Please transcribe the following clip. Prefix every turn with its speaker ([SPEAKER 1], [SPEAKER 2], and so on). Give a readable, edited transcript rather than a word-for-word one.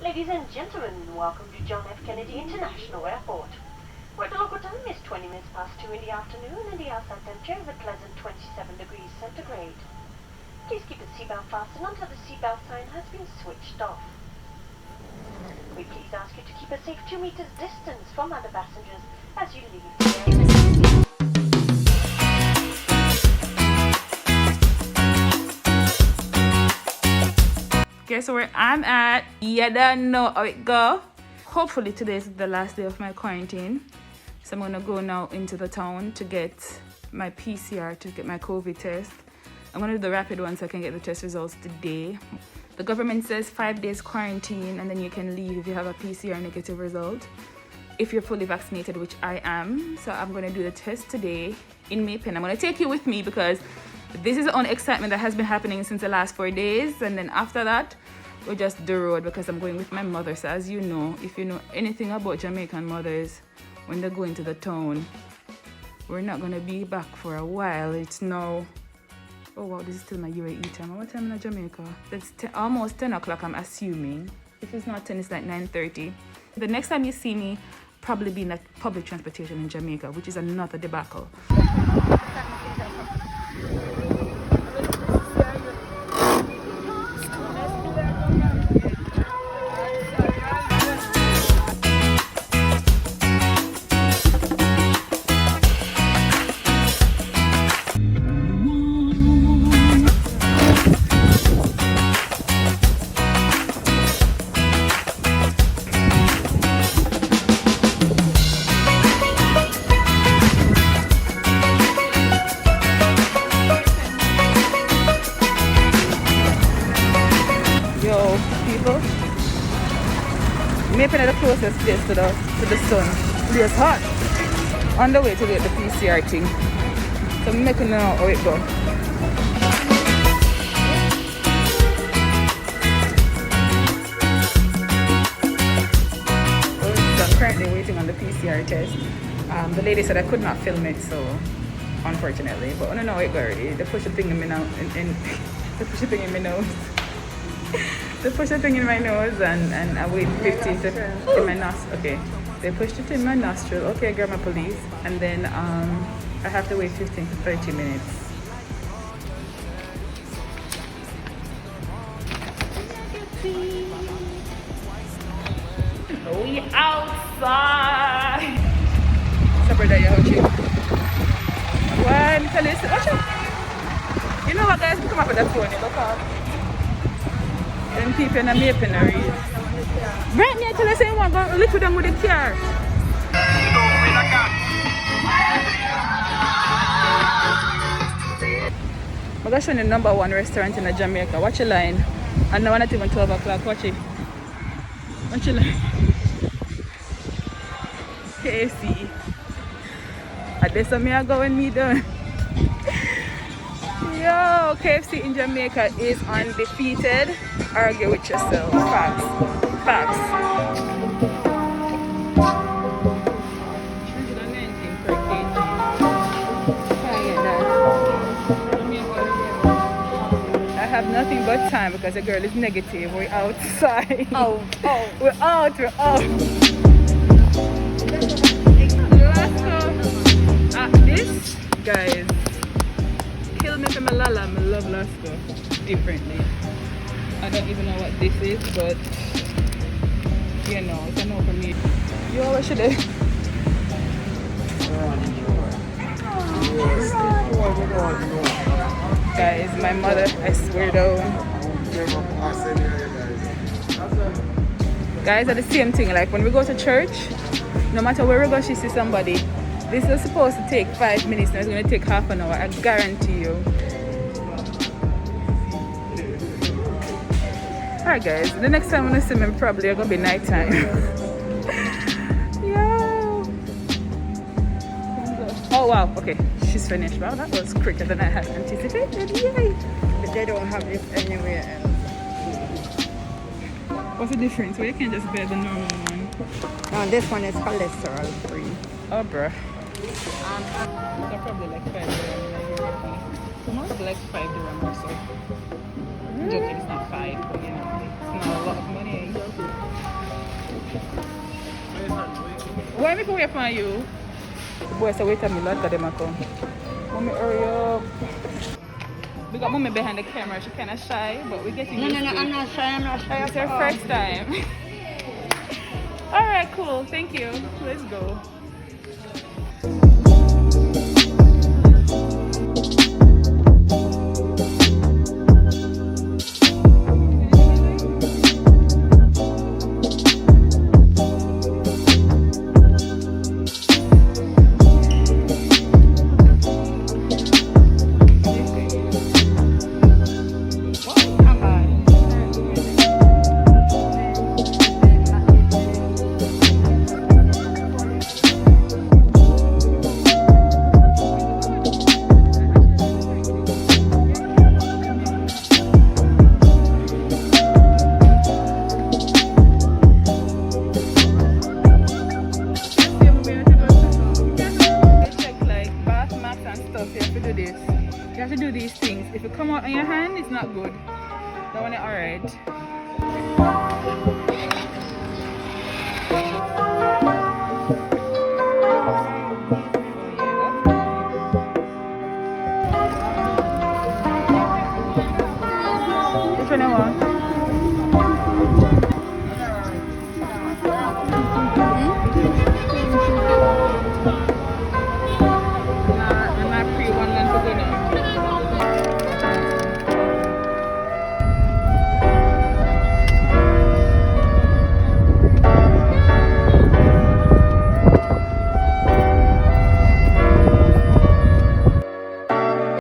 [SPEAKER 1] Ladies and gentlemen, welcome to John F. Kennedy International Airport, where the local time is 20 minutes past 2 in the afternoon and the outside temperature is a pleasant 27 degrees centigrade. Please keep the seatbelt fastened until the seatbelt sign has been switched off. We please ask you to keep a safe 2 meters distance from other passengers as you leave the airport.
[SPEAKER 2] Okay, so where I'm at, you don't know how it go. Hopefully today is the last day of my quarantine. So I'm gonna go now into the town to get my PCR, to get my COVID test. I'm gonna do the rapid one so I can get the test results today. The government says 5 days quarantine and then you can leave if you have a PCR negative result. If you're fully vaccinated, which I am. So I'm gonna do the test today in Maypen. I'm gonna take you with me because this is the only excitement that has been happening since the last 4 days, and then after that we're just the road because I'm going with my mother. So as you know, if you know anything about Jamaican mothers, when they go into the town, we're not gonna be back for a while. It's now, oh wow, this is still my UAE time. What time in Jamaica? It's almost 10 o'clock, I'm assuming. If it's not 10, it's like 9:30. The next time you see me, probably be in like public transportation in Jamaica, which is another debacle. Maybe the closest place to the sun. It's hot. On the way to get the PCR thing. So I'm making know how it goes. So I'm currently waiting on the PCR test. The lady said I could not film it, so unfortunately. But I don't know how it goes. They push a thing in my nose. They push a thing in my nose. They push a thing in my nose and I wait 15 seconds in my nostril. Okay, they pushed it in my nostril. Okay, grandma police. And then I have to wait 15 to 30 minutes. We outside. So brother, you hold you. One, tell us, watch out. You know what guys, we come up with that phone, look out. Them people in a Maypen are real. Right now, tell us you want to go liquid them with the car. I'm going to show you the #1 restaurant in Jamaica. Watch your line. And now not even 12 o'clock. Watch it. Watch your line. KFC. I guess I'm going to go and meet them. Yo, KFC in Jamaica is undefeated. Argue with yourself. Facts. Facts. 119 per kg. I have nothing but time because the girl is negative. We're outside. Oh. We're out. This, guys. Kill me from a lala, I love Lasco differently. I don't even know what this is, but you know, it's a no for me. Yo, what should I? Guys, my mother, I swear down. Guys, are the same thing. Like when we go to church, no matter where we go, she sees somebody. This is supposed to take 5 minutes, now it's going to take half an hour, I guarantee you. Alright guys, the next time I'm going to see me probably it's going to be night time. Yo. Oh wow, okay, she's finished. Wow, that was quicker than I had anticipated. Yay!
[SPEAKER 3] But they don't have it anywhere else.
[SPEAKER 2] What's the difference? Well, you can't just buy the normal one.
[SPEAKER 3] No, this one is cholesterol free.
[SPEAKER 2] Oh bruh. They're probably like 5 dirham. Probably like 5 dirham or so. I'm joking, it's not 5, but you know, it's not a lot of money. Why me to wait for you? The boy said wait a minute, lot of them are come. Mommy hurry up. We got mommy behind the camera, she kinda shy, but we're getting used to it.
[SPEAKER 3] I'm not shy.
[SPEAKER 2] It's her first time. Alright, cool, thank you. Let's go. You have to do these things. If you come out on your hand, it's not good. That one is alright. Which one you want?